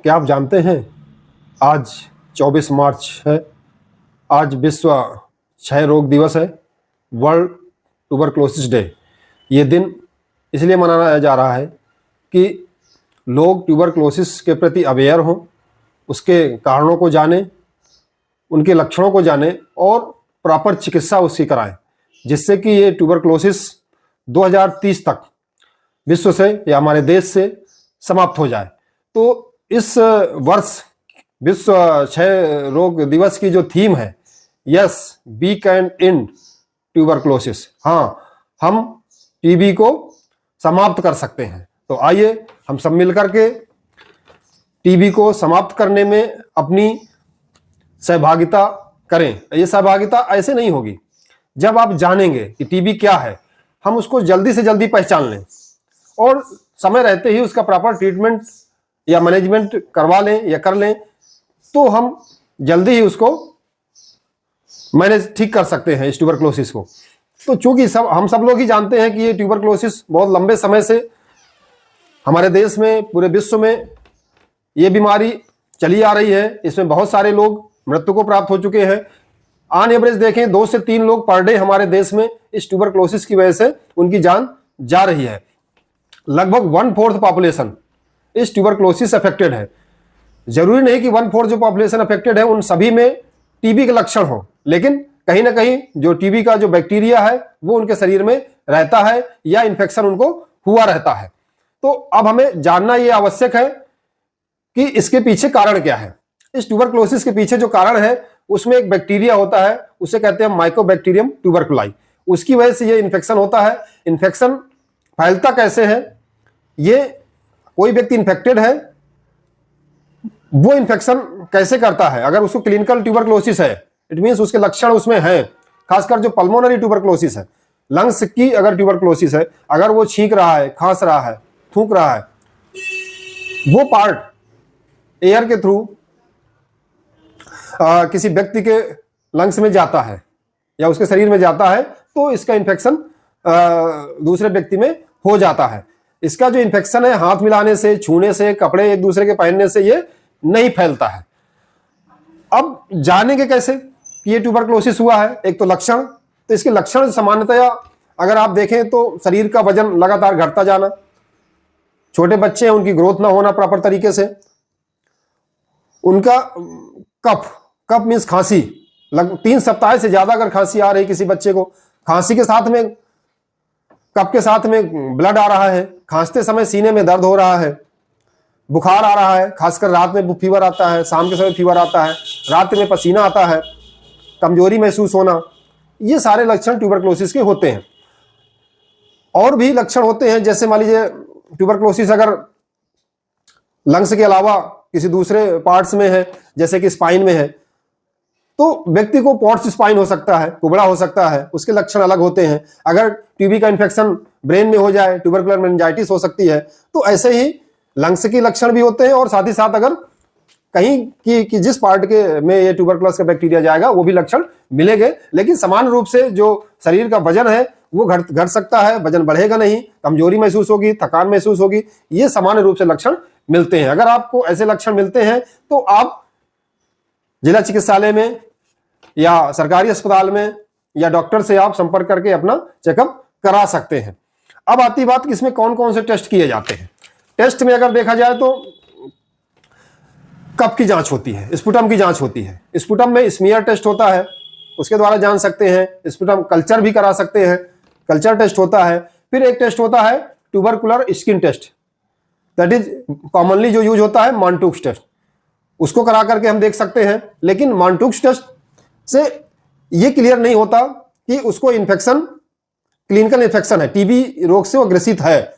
क्या आप जानते हैं आज 24 मार्च है। आज विश्व क्षय रोग दिवस है, वर्ल्ड ट्यूबरक्लोसिस डे। ये दिन इसलिए मनाया जा रहा है कि लोग ट्यूबरक्लोसिस के प्रति अवेयर हों, उसके कारणों को जानें, उनके लक्षणों को जानें और प्रॉपर चिकित्सा उसकी कराएं, जिससे कि ये ट्यूबरक्लोसिस 2030 तक विश्व से या हमारे देश से समाप्त हो जाए। तो इस वर्ष विश्व क्षय रोग दिवस की जो थीम है, yes we can end tuberculosis, हाँ हम टीबी को समाप्त कर सकते हैं। तो आइए हम सब मिलकर के टीबी को समाप्त करने में अपनी सहभागिता करें। ये सहभागिता ऐसे नहीं होगी, जब आप जानेंगे कि टीबी क्या है, हम उसको जल्दी से जल्दी पहचान लें और समय रहते ही उसका प्रॉपर ट्रीटमेंट या मैनेजमेंट करवा लें या कर लें, तो हम जल्दी ही उसको मैनेज ठीक कर सकते हैं इस ट्यूबरक्लोसिस को। तो चूंकि हम सब लोग ही जानते हैं कि ये ट्यूबरक्लोसिस बहुत लंबे समय से हमारे देश में, पूरे विश्व में ये बीमारी चली आ रही है। इसमें बहुत सारे लोग मृत्यु को प्राप्त हो चुके हैं। ऑन एवरेज देखें 2 से 3 लोग पर डे हमारे देश में इस ट्यूबरक्लोसिस की वजह से उनकी जान जा रही है। लगभग 1/4 पॉपुलेशन इस ट्यूबरक्लोसिस अफेक्टेड है। जरूरी नहीं कि 1/4 जो पॉपुलेशन अफेक्टेड है उन सभी में टीबी के लक्षण हो, लेकिन कहीं ना कहीं जो टीबी का जो बैक्टीरिया है वो उनके शरीर में रहता है या इन्फेक्शन उनको हुआ रहता है। तो अब हमें जानना ये आवश्यक है कि इसके पीछे कारण क्या है। इस ट्यूबरक्लोसिस के पीछे जो कारण है उसमें एक बैक्टीरिया होता है, उसे कहते हैं माइकोबैक्टीरियम ट्यूबरकुलाई। उसकी वजह से ये इन्फेक्शन होता है। इन्फेक्शन फैलता कैसे है, ये कोई व्यक्ति इन्फेक्टेड है वो इन्फेक्शन कैसे करता है। अगर उसको क्लिनिकल ट्यूबरक्लोसिस है, इट मींस उसके लक्षण उसमें हैं। खासकर जो पल्मोनरी ट्यूबरक्लोसिस है, लंग्स की अगर ट्यूबरक्लोसिस है, अगर वो छींक रहा है, खांस रहा है, थूक रहा है, वो पार्ट एयर के थ्रू किसी व्यक्ति के लंग्स में जाता है या उसके शरीर में जाता है, तो इसका इन्फेक्शन दूसरे व्यक्ति में हो जाता है। इसका जो इन्फेक्शन है हाथ मिलाने से, छूने से, कपड़े एक दूसरे के पहनने से ये नहीं फैलता है। अब जानेंगे कैसे कि ये ट्यूबरक्लोसिस हुआ है। एक तो लक्षण, तो इसके लक्षण सामान्यतया अगर आप देखें तो शरीर का वजन लगातार घटता जाना, छोटे बच्चे हैं उनकी ग्रोथ ना होना प्रॉपर तरीके से, उनका कफ मीन्स खांसी, 3 सप्ताह से ज्यादा अगर खांसी आ रही किसी बच्चे को, खांसी के साथ में कफ के साथ में ब्लड आ रहा है, खांसते समय सीने में दर्द हो रहा है, बुखार आ रहा है, खासकर रात में फीवर आता है, शाम के समय फीवर आता है, रात में पसीना आता है, कमजोरी महसूस होना, ये सारे लक्षण ट्यूबरक्लोसिस के होते हैं। और भी लक्षण होते हैं, जैसे मान लीजिए ट्यूबरक्लोसिस अगर लंग्स के अलावा किसी दूसरे पार्ट्स में है, जैसे कि स्पाइन में है, तो व्यक्ति को पॉट्स स्पाइन हो सकता है, कुबड़ा हो सकता है, उसके लक्षण अलग होते हैं। अगर टीबी का इन्फेक्शन ब्रेन में हो जाए, ट्यूबरकुलर मेनिंजाइटिस हो सकती है। तो ऐसे ही लंग्स के लक्षण भी होते हैं और साथ ही साथ अगर कहीं कि जिस पार्ट के में ये ट्यूबरकुलस का बैक्टीरिया जाएगा वो भी लक्षण मिलेंगे। लेकिन समान रूप से जो शरीर का वजन है वो घट सकता है, वजन बढ़ेगा नहीं, कमजोरी महसूस होगी, थकान महसूस होगी, ये सामान्य रूप से लक्षण मिलते हैं। अगर आपको ऐसे लक्षण मिलते हैं तो आप जिला चिकित्सालय में या सरकारी अस्पताल में या डॉक्टर से आप संपर्क करके अपना चेकअप करा सकते हैं। अब आती बात कि इसमें कौन कौन से टेस्ट किए जाते हैं। टेस्ट में अगर देखा जाए तो कफ की जांच होती है, स्पुटम की जांच होती है। स्पुटम में स्मीयर टेस्ट होता है, उसके द्वारा जान सकते हैं। स्पुटम कल्चर भी करा सकते हैं, कल्चर टेस्ट होता है। फिर एक टेस्ट होता है tubercular skin test, that is commonly जो यूज होता है मॉन्टुक्स टेस्ट, उसको करा करके हम देख सकते हैं। लेकिन मॉन्टुक्स टेस्ट से ये क्लियर नहीं होता कि उसको इन्फेक्शन, क्लिनिकल इन्फेक्शन है, टीबी रोग से वो ग्रसित है,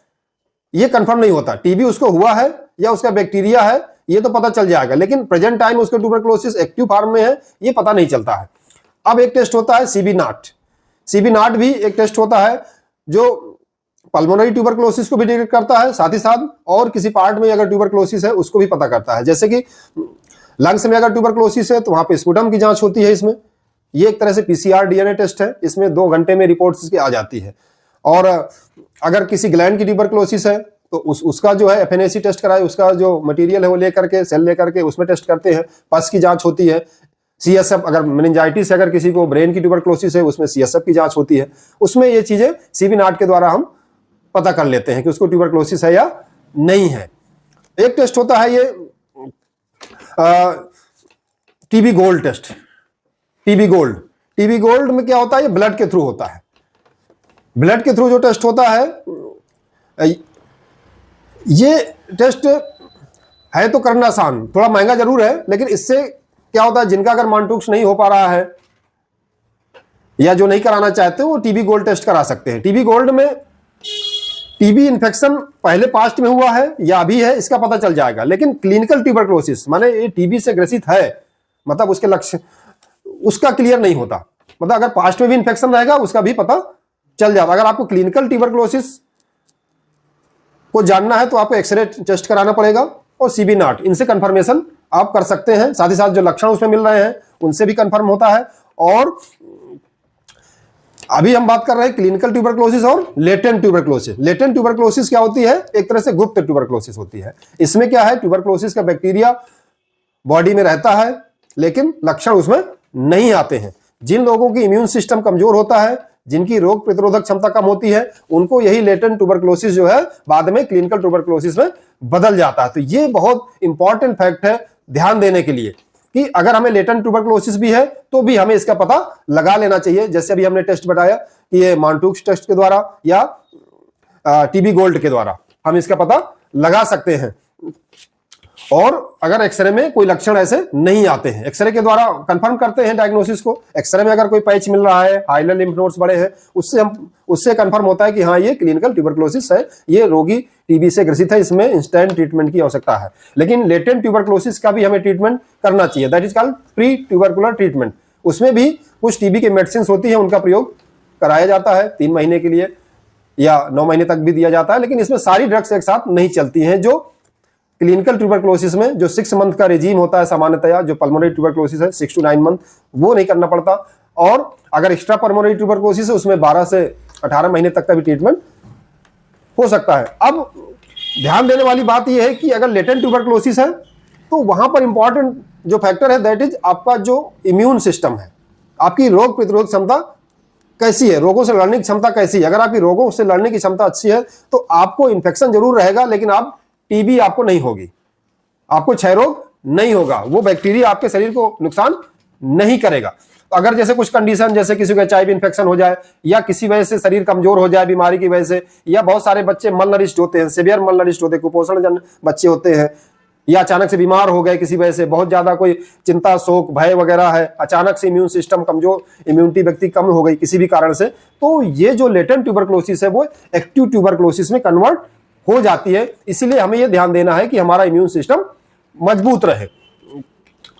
ये कंफर्म नहीं होता। टीबी उसको हुआ है या उसका बैक्टीरिया है ये तो पता चल जाएगा, लेकिन प्रेजेंट टाइम उसका ट्यूबरकुलोसिस एक्टिव फॉर्म में है ये पता नहीं चलता है। अब एक टेस्ट होता है सीबी नाट। सीबी नाट भी एक टेस्ट होता है जो पल्मोनरी ट्यूबरकुलोसिस को भी डिटेक्ट करता है, साथ ही साथ और किसी पार्ट में अगर ट्यूबरकुलोसिस है उसको भी पता करता है। जैसे कि लंग्स में अगर ट्यूबरकुलोसिस है तो वहां पे स्पुटम की जांच होती है। इसमें ये एक तरह से पीसीआर डीएनए टेस्ट है, इसमें 2 घंटे में रिपोर्ट इसकी आ जाती है। और अगर किसी ग्लैंड की ट्यूबरकुलोसिस है तो उसका जो है एफएनएसी टेस्ट कराए, उसका जो मटेरियल है वो लेकर के, सेल लेकर के उसमें टेस्ट करते हैं। पस की जांच होती है, सीएसएफ, अगर मेनिंजाइटिस अगर किसी को ब्रेन की ट्यूबरक्लोसिस है उसमें सीएसएफ की जांच होती है। उसमें ये चीजें सीबी नाट के द्वारा हम पता कर लेते हैं कि उसको ट्यूबरक्लोसिस है या नहीं है। एक टेस्ट होता है ये TB gold test. TB gold में क्या होता है, ये ब्लड के थ्रू होता है। ब्लड के थ्रू जो टेस्ट होता है, ये टेस्ट है तो करना आसान, थोड़ा महंगा जरूर है, लेकिन इससे क्या होता है, जिनका अगर मानटूक्स नहीं हो पा रहा है या जो नहीं कराना चाहते वो टीबी गोल्ड टेस्ट करा सकते हैं। टीबी गोल्ड में टीबी इन्फेक्शन पहले पास्ट में हुआ है या अभी है इसका पता चल जाएगा, लेकिन क्लिनिकल ट्यूबरक्लोसिस माने ये टीबी से ग्रसित है, मतलब उसके लक्षण उसका क्लियर नहीं होता। मतलब अगर पास्ट में भी इन्फेक्शन रहेगा उसका भी पता चल जाता। अगर आपको क्लिनिकल ट्यूबरक्लोसिस को जानना है तो आपको एक्सरे टेस्ट कराना पड़ेगा और सीबी नाट, इनसे कंफर्मेशन आप कर सकते हैं। साथ ही साथ जो लक्षण उसमें मिल रहे हैं उनसे भी कंफर्म होता है। और अभी हम बात कर रहे हैं क्लिनिकल ट्यूबरक्लोसिस और लेटेंट ट्यूबरक्लोसिस। लेटेंट ट्यूबरक्लोसिस क्या होती है, एक तरह से गुप्त ट्यूबरक्लोसिस होती है। इसमें क्या है, ट्यूबरक्लोसिस का बैक्टीरिया बॉडी में रहता है लेकिन लक्षण उसमें नहीं आते हैं। जिन लोगों की इम्यून सिस्टम कमजोर होता है, जिनकी रोग प्रतिरोधक क्षमता कम होती है, उनको यही लेटेंट ट्यूबरक्लोसिस जो है बाद में क्लिनिकल ट्यूबरक्लोसिस में बदल जाता है। तो ये बहुत इंपॉर्टेंट फैक्ट है ध्यान देने के लिए कि अगर हमें लेटेंट ट्यूबरक्लोसिस भी है तो भी हमें इसका पता लगा लेना चाहिए। जैसे अभी हमने टेस्ट बताया कि ये मानटूक्स टेस्ट के द्वारा या टीबी गोल्ड के द्वारा हम इसका पता लगा सकते हैं। और अगर एक्सरे में कोई लक्षण ऐसे नहीं आते हैं, एक्सरे के द्वारा कंफर्म करते हैं डायग्नोसिस को। एक्सरे में अगर कोई पैच मिल रहा है, हाइलर लिम्फ नोड्स बड़े हैं, उससे कंफर्म होता है कि हाँ ये क्लिनिकल ट्यूबरक्लोसिस है, ये रोगी टीबी से ग्रसित है, इसमें इंस्टेंट ट्रीटमेंट की आवश्यकता है। लेकिन लेटेंट ट्यूबरक्लोसिस का भी हमें ट्रीटमेंट करना चाहिए, that is called pre tubercular treatment. उसमें भी कुछ टीबी की मेडिसिन होती है, उनका प्रयोग कराया जाता है 3 महीने के लिए या 9 महीने तक भी दिया जाता है। लेकिन इसमें सारी ड्रग्स एक साथ नहीं चलती हैं। जो क्लिनिकल ट्यूबरक्लोसिस में जो 6 मंथ का रेजीम होता है सामान्यतया, जो पल्मोनरी ट्यूबरक्लोसिस है 6 to 9 मंथ, वो नहीं करना पड़ता। और अगर एक्स्ट्रा पल्मोनरी ट्यूबरक्लोसिस है उसमें 12 से 18 महीने तक का भी ट्रीटमेंट हो सकता है। अब ध्यान देने वाली बात यह है कि अगर लेटेंट ट्यूबरक्लोसिस है तो वहां पर इंपॉर्टेंट जो फैक्टर है दैट इज आपका जो इम्यून सिस्टम है, आपकी रोग प्रतिरोधक क्षमता कैसी है, रोगों से लड़ने की क्षमता कैसी है। अगर आपकी रोगों से लड़ने की क्षमता अच्छी है तो आपको इन्फेक्शन जरूर रहेगा लेकिन आप टीबी आपको नहीं होगी, आपको क्षय रोग नहीं होगा, वो बैक्टीरिया आपके शरीर को नुकसान नहीं करेगा। तो अगर जैसे कुछ कंडीशन, जैसे किसी को एचआईवी इन्फेक्शन हो जाए या किसी वजह से शरीर कमजोर हो जाए बीमारी की वजह से, या बहुत सारे बच्चे मलनरिस्ट होते हैं, सीवियर मलनरिस्ट होते हैं, कुपोषण जन बच्चे होते हैं, या अचानक से बीमार हो गए किसी वजह से, बहुत ज्यादा कोई चिंता शोक भय वगैरह है, अचानक से इम्यून सिस्टम कमजोर, इम्यूनिटी व्यक्ति कम हो गई किसी भी कारण से, तो ये जो लेटेंट ट्यूबरक्लोसिस है वो एक्टिव ट्यूबरक्लोसिस में कन्वर्ट हो जाती है। इसीलिए हमें यह ध्यान देना है कि हमारा इम्यून सिस्टम मजबूत रहे।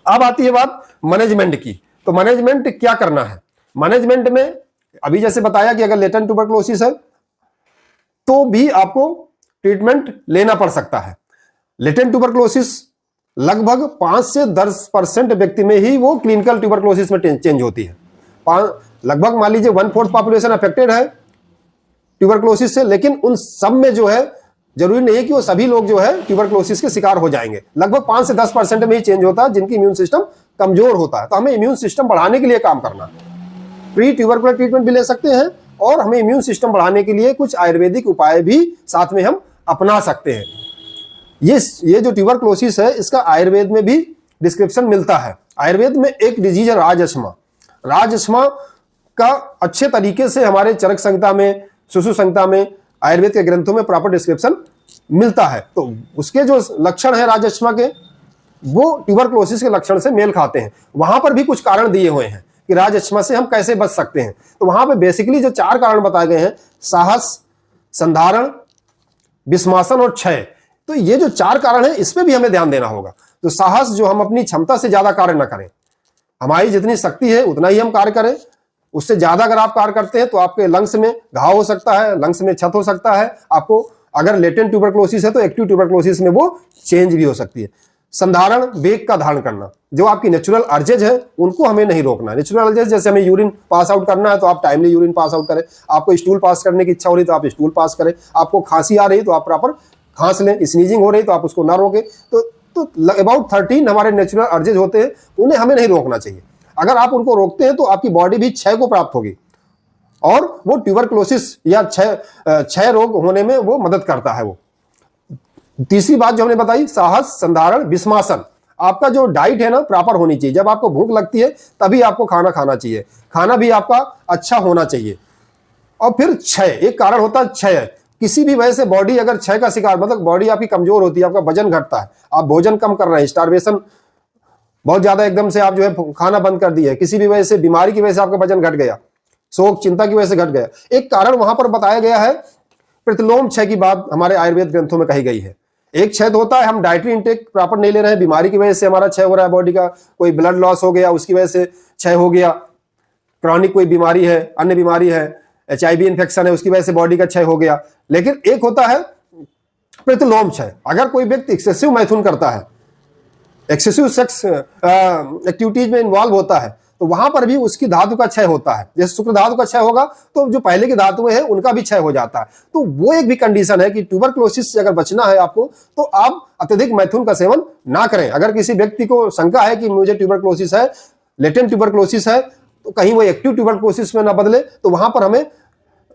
अब आती है बात मैनेजमेंट की। तो मैनेजमेंट क्या करना है, मैनेजमेंट में अभी जैसे बताया कि अगर लेटेंट ट्यूबरक्लोसिस है तो भी आपको ट्रीटमेंट लेना पड़ सकता है। लेटेंट ट्यूबरक्लोसिस लगभग 5 से 10% व्यक्ति में ही वो क्लिनिकल ट्यूबरक्लोसिस में चेंज होती है। लगभग मान लीजिए 1/4 पॉपुलेशन अफेक्टेड है ट्यूबरक्लोसिस से, लेकिन उन सब में जो है जरूरी नहीं है कि वो सभी लोग जो है ट्यूबरक्लोसिस के शिकार हो जाएंगे। लगभग 5 से 10% में ही चेंज होता है जिनकी इम्यून सिस्टम कमजोर होता है। तो हमें इम्यून सिस्टम बढ़ाने के लिए काम करना, प्री ट्यूबरकुलर ट्रीटमेंट भी ले सकते हैं और हमें इम्यून सिस्टम बढ़ाने के लिए कुछ आयुर्वेदिक उपाय भी साथ में हम अपना सकते हैं। ये जो ट्यूबरक्लोसिस है इसका आयुर्वेद में भी डिस्क्रिप्शन मिलता है। आयुर्वेद में एक डिजीज है राजअस्थमा। राजअस्थमा का अच्छे तरीके से हमारे चरक संहिता में, सुश्रुत संहिता में, आयुर्वेद के ग्रंथों में प्रॉपर डिस्क्रिप्शन मिलता है। तो उसके जो लक्षण है राजअस्थमा के, वो ट्यूबरक्लोसिस के लक्षण से मेल खाते हैं। वहां पर भी कुछ कारण दिए हुए हैं कि राजअस्थमा से हम कैसे बच सकते हैं। तो वहां पे बेसिकली जो 4 कारण बताए गए हैं, साहस, संधारण, विस्मासन और क्षय। तो ये जो 4 कारण है इस पे भी हमें ध्यान देना होगा। तो साहस, जो हम अपनी क्षमता से ज्यादा कार्य ना करें, हमारी जितनी शक्ति है उतना ही हम कार्य करें। उससे ज्यादा अगर आप कार्य करते हैं तो आपके लंग्स में घाव हो सकता है, लंग्स में क्षत हो सकता है। आपको अगर लेटेंट ट्यूबरक्लोसिस है तो एक्टिव ट्यूबरक्लोसिस में वो चेंज भी हो सकती है। संधारण, वेग का धारण करना, जो आपकी नेचुरल अर्जेज है उनको हमें नहीं रोकना। नेचुरल अर्जेज जैसे हमें यूरिन पास आउट करना है तो आप टाइमली यूरिन पास आउट करें। आपको स्टूल पास करने की इच्छा हो रही तो आप स्टूल पास करें। आपको खांसी आ रही तो आप प्रॉपर खांस लें, स्नीजिंग हो रही तो आप उसको ना रोकें। तो अबाउट 13 हमारे नेचुरल अर्जेज होते हैं, उन्हें हमें नहीं रोकना चाहिए। अगर आप उनको रोकते हैं तो आपकी बॉडी भी क्षय को प्राप्त होगी और वो ट्यूबरक्लोसिस या क्षय रोग होने में वो मदद करता है। वो तीसरी बात जो हमने बताई, साहस, संधारण, विस्मासन। आपका जो डाइट है ना प्रॉपर होनी चाहिए। जब आपको भूख लगती है तभी आपको खाना खाना चाहिए, खाना भी आपका अच्छा होना चाहिए। और फिर क्षय, एक कारण होता है क्षय। किसी भी वजह से बॉडी अगर क्षय का शिकार, मतलब बॉडी आपकी कमजोर होती है, आपका वजन घटता है, आप भोजन कम कर रहे हैं, स्टारवेशन बहुत ज्यादा एकदम से आप जो है खाना बंद कर दिए, किसी भी वजह से, बीमारी की वजह से आपका वजन घट गया, शोक चिंता की वजह से घट गया, एक कारण वहां पर बताया गया है। प्रतिलोम क्षय की बात हमारे आयुर्वेद ग्रंथों में कही गई है। एक क्षय होता है हम डाइटरी इंटेक प्रॉपर नहीं ले रहे हैं, बीमारी की वजह से हमारा क्षय हो रहा है बॉडी का, कोई ब्लड लॉस हो गया उसकी वजह से क्षय हो गया, क्रॉनिक कोई बीमारी है, अन्य बीमारी है, HIV इन्फेक्शन है, उसकी वजह से बॉडी का क्षय हो गया। लेकिन एक होता है प्रतिलोम क्षय। अगर कोई व्यक्ति एक्सेसिव मैथुन करता है, एक्सेसिव सेक्स एक्टिविटीज में इन्वॉल्व होता है, तो वहां पर भी उसकी धातु का क्षय होता है। जैसे शुक्र धातु का क्षय होगा तो जो पहले की धातुएं हैं उनका भी क्षय हो जाता है। तो वो एक भी कंडीशन है कि ट्यूबरक्लोसिस से अगर बचना है आपको तो आप अत्यधिक मैथुन का सेवन ना करें। अगर किसी व्यक्ति को शंका है कि मुझे ट्यूबरक्लोसिस है, लेटेंट ट्यूबरक्लोसिस है, तो कहीं वो एक्टिव ट्यूबरक्लोसिस में ना बदले, तो वहां पर हमें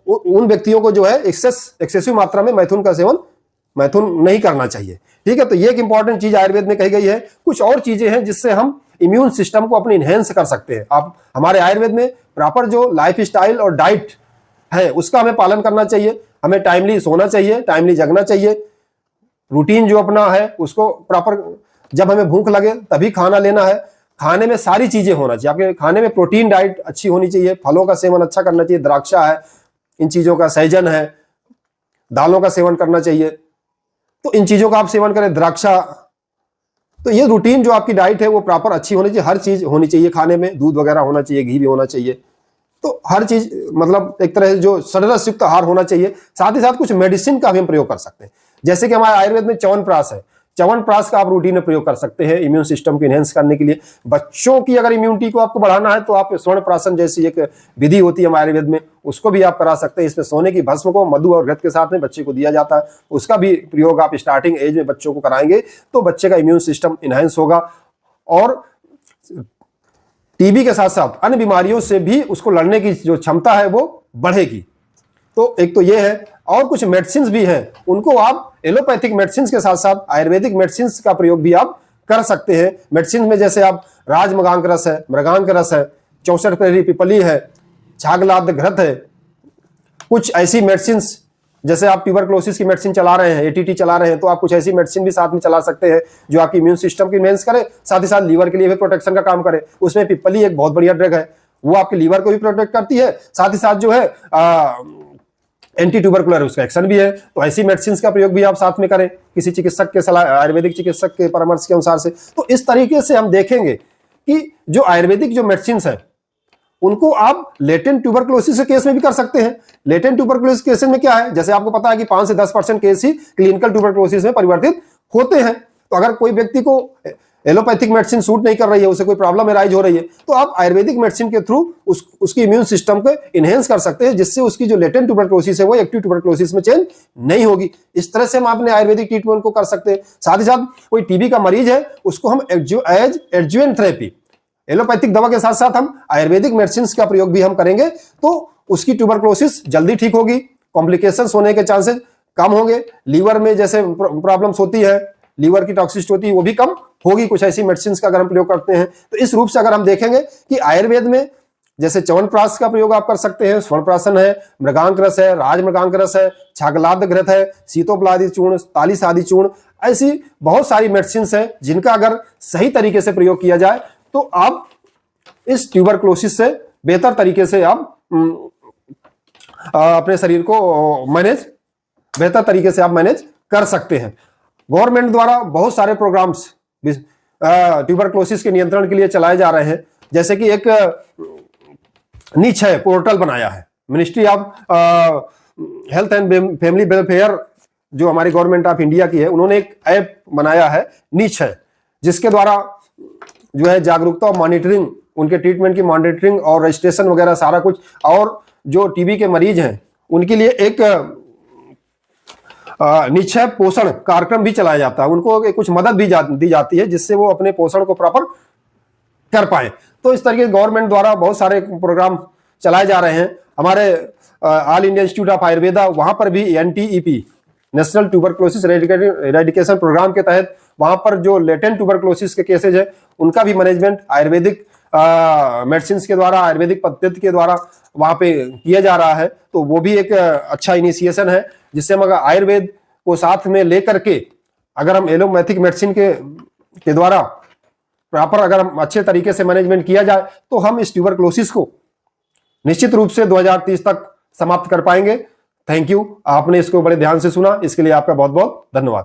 उन व्यक्तियों को जो है एक्सेसिव मात्रा में मैथुन नहीं करना चाहिए। ठीक है, तो ये एक इंपॉर्टेंट चीज आयुर्वेद में कही गई है। कुछ और चीजें हैं जिससे हम इम्यून सिस्टम को अपने इनहेंस कर सकते हैं। आप हमारे आयुर्वेद में प्रॉपर जो लाइफ स्टाइल और डाइट है उसका हमें पालन करना चाहिए। हमें टाइमली सोना चाहिए, टाइमली जगना चाहिए, रूटीन जो अपना है उसको प्रॉपर, जब हमें भूख लगे तभी खाना लेना है, खाने में सारी चीजें होना चाहिए। आपके खाने में प्रोटीन डाइट अच्छी होनी चाहिए, फलों का सेवन अच्छा करना चाहिए, द्राक्षा है, इन चीजों का, सहजन है, दालों का सेवन करना चाहिए। तो इन चीजों का आप सेवन करें, द्राक्षा। तो ये रूटीन जो आपकी डाइट है वो प्रॉपर अच्छी होनी चाहिए, हर चीज होनी चाहिए खाने में, दूध वगैरह होना चाहिए, घी भी होना चाहिए। तो हर चीज मतलब एक तरह से जो षड्रस युक्त आहार होना चाहिए। साथ ही साथ कुछ मेडिसिन का भी हम प्रयोग कर सकते हैं, जैसे कि हमारे आयुर्वेद में च्यवनप्राश है, च्यवनप्राश का आप रूटीन में प्रयोग कर सकते हैं इम्यून सिस्टम को इनहेंस करने के लिए। बच्चों की अगर इम्यूनिटी को आपको बढ़ाना है तो आप स्वर्णप्राशन जैसी एक विधि होती है हमारे आयुर्वेद में, उसको भी आप करा सकते हैं। इसमें सोने की भस्म को मधु और घृत के साथ में बच्चे को दिया जाता है, उसका भी प्रयोग आप स्टार्टिंग एज में बच्चों को कराएंगे तो बच्चे का इम्यून सिस्टम इनहेंस होगा और टीबी के साथ साथ अन्य बीमारियों से भी उसको लड़ने की जो क्षमता है वो बढ़ेगी। तो एक तो ये है, और कुछ मेडिसिन भी हैं, उनको आप एलोपैथिक मेडिसिन के साथ साथ आयुर्वेदिक मेडिसिन का प्रयोग भी आप कर सकते हैं। मेडिसिन में जैसे आप राजमगांक रस है, मृगांक रस है, 64 प्रहरी पिपली है, छागलाद घृत है, कुछ ऐसी मेडिसिन, जैसे आप ट्यूबरक्लोसिस की मेडिसिन चला रहे हैं, ATT चला रहे हैं, तो आप कुछ ऐसी मेडिसिन भी साथ में चला सकते हैं जो आपकी इम्यून सिस्टम की इनहेंस करे, साथ ही साथ लीवर के लिए भी प्रोटेक्शन का काम करे। उसमें पिपली एक बहुत बढ़िया ड्रग है, वो आपके लीवर को भी प्रोटेक्ट करती है, साथ ही साथ जो है एंटी ट्यूबरकुलर उसका एक्शन भी है। तो ऐसी मेडिसिन का प्रयोग भी आप साथ में करें किसी चिकित्सक के सलाह, आयुर्वेदिक चिकित्सक के परामर्श के अनुसार से। तो इस तरीके से हम देखेंगे कि जो आयुर्वेदिक जो मेडिसिन है उनको आप लेटेंट ट्यूबरक्लोसिस के केस में भी कर सकते हैं। लेटेंट ट्यूबरक्लोसिस केसेस में क्या है, जैसे आपको पता है कि 5 से 10% केस ही क्लिनिकल ट्यूबरक्लोसिस में परिवर्तित होते हैं। तो अगर कोई व्यक्ति को एलोपैथिक मेडिसिन सूट नहीं कर रही है, उसे कोई प्रॉब्लम अराइज हो रही है, तो आप आयुर्वेदिक मेडिसिन के थ्रू उसकी इम्यून सिस्टम को इनहेंस कर सकते हैं, जिससे उसकी जो लेटेंट ट्यूबरक्लोसिस है वो एक्टिव ट्यूबरक्लोसिस में चेंज नहीं होगी। इस तरह से हम अपने आयुर्वेदिक ट्रीटमेंट को कर सकते हैं। साथ ही साथ कोई टीबी का मरीज है, उसको हम एज एडजुवेंट थेरेपी, एलोपैथिक दवा के साथ साथ हम आयुर्वेदिक मेडिसिन का प्रयोग भी हम करेंगे, तो उसकी ट्यूबरक्लोसिस जल्दी ठीक होगी, कॉम्प्लिकेशंस होने के चांसेस कम होंगे, लीवर में जैसे प्रॉब्लम्स होती है, लीवर की टॉक्सिसिटी होती है, वो भी कम होगी कुछ ऐसी मेडिसिन का अगर हम प्रयोग करते हैं। तो इस रूप से अगर हम देखेंगे कि आयुर्वेद में जैसे च्यवनप्राश का प्रयोग आप कर सकते हैं, स्वर्णप्राशन है, मृगांक रस है, राजमृगांक रस है, छागलाद घृत है, सीतोपलादि चूर्ण, तालिस आदि चूर्ण, ऐसी बहुत सारी मेडिसिन है जिनका अगर सही तरीके से प्रयोग किया जाए तो आप इस ट्यूबरक्लोसिस से बेहतर तरीके से आप अपने शरीर को बेहतर तरीके से आप मैनेज कर सकते हैं। गवर्नमेंट द्वारा बहुत सारे प्रोग्राम्स ट्यूबरक्लोसिस के नियंत्रण के लिए चलाए जा रहे हैं, जैसे कि एक नीच है पोर्टल बनाया है ministry of health and family welfare, जो हमारी गवर्नमेंट ऑफ इंडिया की है, उन्होंने एक ऐप बनाया है नीच है, जिसके द्वारा जो है जागरूकता और मॉनिटरिंग, उनके ट्रीटमेंट की मॉनिटरिंग और रजिस्ट्रेशन वगैरह सारा कुछ, और जो टीबी के मरीज हैं उनके लिए एक निक्षय पोषण कार्यक्रम भी चलाया जाता है, उनको कुछ मदद भी दी जाती है जिससे वो अपने पोषण को प्रॉपर कर पाए। तो इस तरीके गवर्नमेंट द्वारा बहुत सारे प्रोग्राम चलाए जा रहे हैं। हमारे all India institute of Ayurveda, वहां पर भी NTEP national tuberculosis eradication programme के तहत वहां पर जो लेटेंट ट्यूबरक्लोसिस के केसेज है उनका भी मैनेजमेंट आयुर्वेदिक मेडिसिन के द्वारा, आयुर्वेदिक पद्धति के द्वारा वहां पे किया जा रहा है। तो वो भी एक अच्छा इनिशिएशन है जिससे हम अगर आयुर्वेद को साथ में लेकर के अगर हम एलोपैथिक मेडिसिन के द्वारा प्रॉपर अगर हम अच्छे तरीके से मैनेजमेंट किया जाए तो हम इस ट्यूबरक्लोसिस को निश्चित रूप से 2030 तक समाप्त कर पाएंगे। थैंक यू, आपने इसको बड़े ध्यान से सुना, इसके लिए आपका बहुत बहुत धन्यवाद।